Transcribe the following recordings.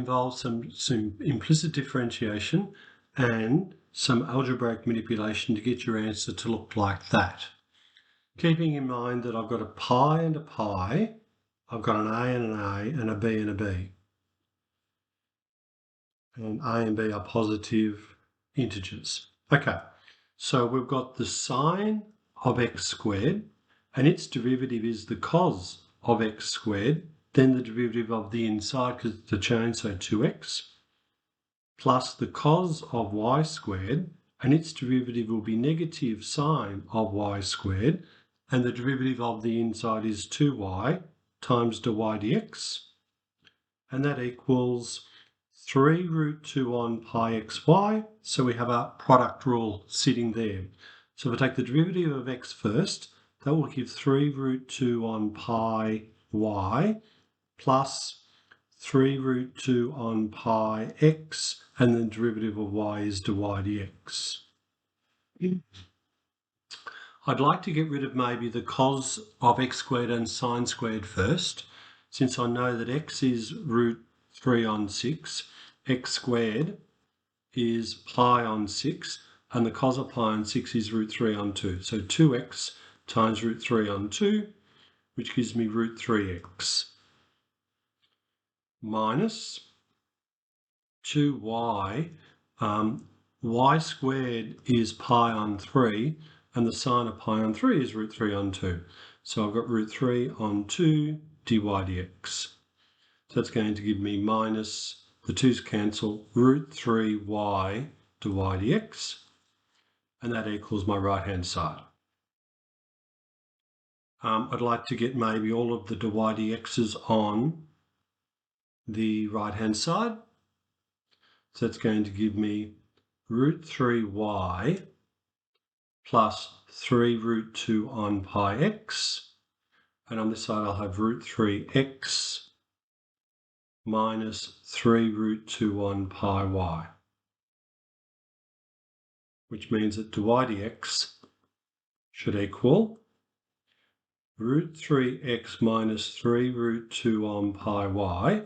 involve some implicit differentiation and some algebraic manipulation to get your answer to look like that. Keeping in mind that I've got a pi and a pi, I've got an A and an A and a B and a B. And A and B are positive integers. Okay, so we've got the sine of x squared, and its derivative is the cos of x squared, then the derivative of the inside because it's a chain, so 2x, plus the cos of y squared, and its derivative will be negative sine of y squared, and the derivative of the inside is 2y times dy dx, and that equals 3 root 2 on pi xy, so we have a product rule sitting there. So if I take the derivative of x first, that will give 3 root 2 on pi y plus 3 root 2 on pi x, and the derivative of y is dy dx. I'd like to get rid of maybe the cos of x squared and sine squared first, since I know that x is root 3 on 6, x squared is pi on 6, and the cos of pi on 6 is root 3 on 2. So 2x times root 3 on 2, which gives me root 3x, minus 2y. Y squared is pi on 3, and the sine of pi on 3 is root 3 on 2. So I've got root 3 on 2 dy dx. So that's going to give me minus, the 2's cancel, root 3y dy dx, and that equals my right-hand side. I'd like to get maybe all of the dy dx's on the right-hand side. So that's going to give me root 3y plus 3 root 2 on pi x, and on this side I'll have root 3x minus 3 root 2 on pi y, which means that dy dx should equal root 3x minus 3 root 2 on pi y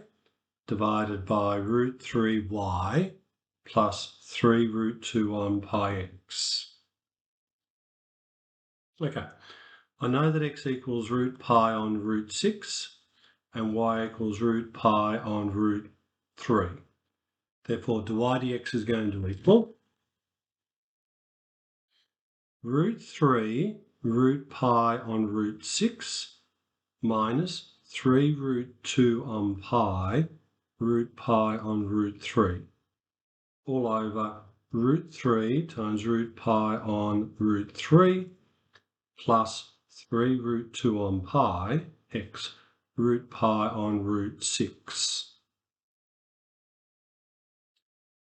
divided by root 3y plus 3 root 2 on pi x. Okay, I know that x equals root pi on root 6 and y equals root pi on root 3. Therefore, dy dx is going to equal root 3 root pi on root 6 minus 3 root 2 on pi root pi on root 3, all over root 3 times root pi on root 3 plus 3 root 2 on pi x root pi on root 6.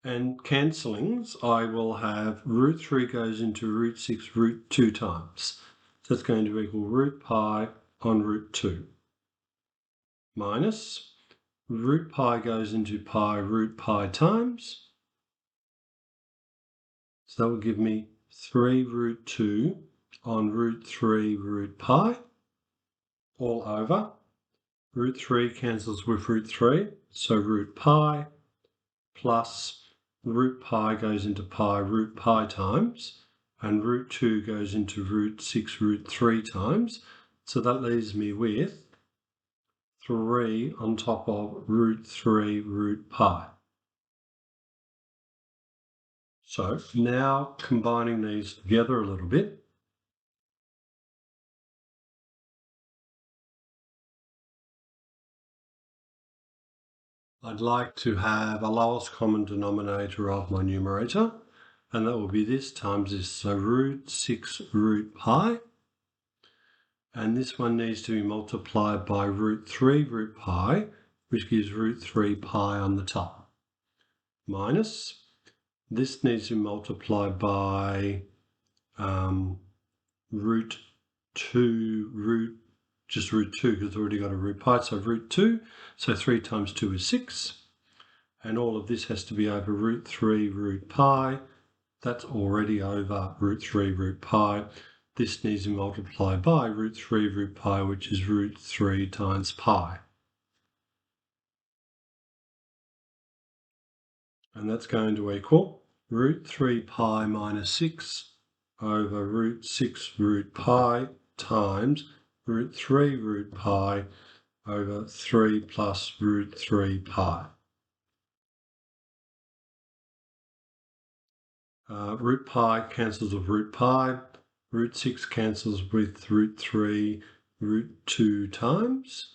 And cancellings, I will have root 3 goes into root 6 root 2 times. So it's going to equal root pi on root 2 minus root pi goes into pi root pi times. So that will give me 3 root 2 on root 3 root pi, all over root 3 cancels with root 3, so root pi plus root pi goes into pi root pi times, and root 2 goes into root 6 root 3 times. So that leaves me with 3 on top of root 3 root pi. So now combining these together a little bit, I'd like to have a lowest common denominator of my numerator, and that will be this times this, so root 6 root pi, and this one needs to be multiplied by root 3 root pi, which gives root 3 pi on the top, minus, this needs to be multiplied by root 2 just root 2 because it's already got a root pi, so root 2, so 3 times 2 is 6, and all of this has to be over root 3 root pi, that's already over root 3 root pi. This needs to be multiplied by root 3 root pi, which is root 3 times pi. And that's going to equal root 3 pi minus 6 over root 6 root pi times root 3 root pi over 3 plus root 3 pi. Root pi cancels with root pi. Root 6 cancels with root 3 root 2 times.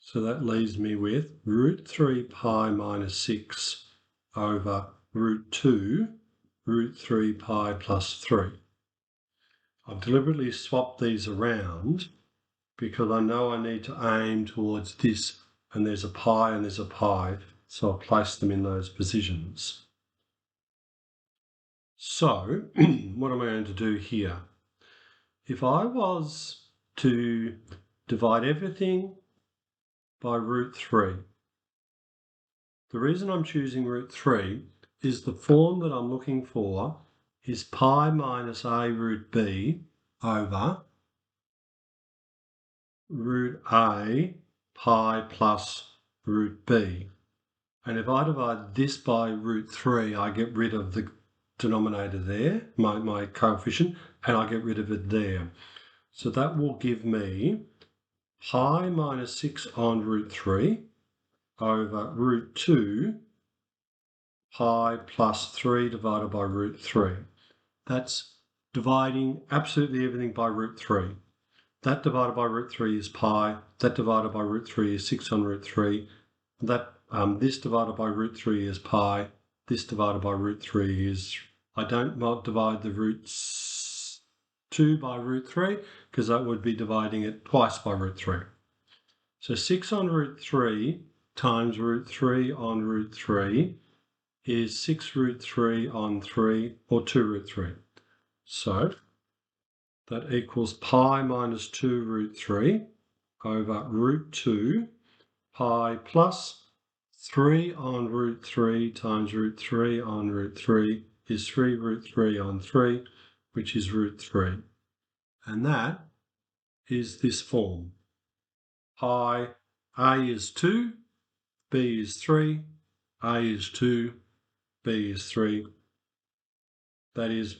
So that leaves me with root 3 pi minus 6 over root 2 root 3 pi plus 3. I've deliberately swapped these around because I know I need to aim towards this, and there's a pi and there's a pi, so I'll place them in those positions. So what am I going to do here? If I was to divide everything by root 3, the reason I'm choosing root 3 is the form that I'm looking for is pi minus a root b over root a pi plus root b. And if I divide this by root 3, I get rid of the denominator there, my coefficient, and I get rid of it there. So that will give me pi minus 6 on root 3 over root 2 pi plus 3 divided by root 3. That's dividing absolutely everything by root 3. That divided by root 3 is pi. That divided by root 3 is 6 on root 3. This divided by root 3 is pi. This divided by root 3 is, I don't divide the roots 2 by root 3 because that would be dividing it twice by root 3. So 6 on root 3 times root 3 on root 3 is 6 root 3 on 3, or 2 root 3. So that equals pi minus 2 root 3 over root 2 pi plus 3 on root 3 times root 3 on root 3 is 3 root 3 on 3, which is root 3. And that is this form. Pi, a is 2, b is 3, a is 2, b is 3. That is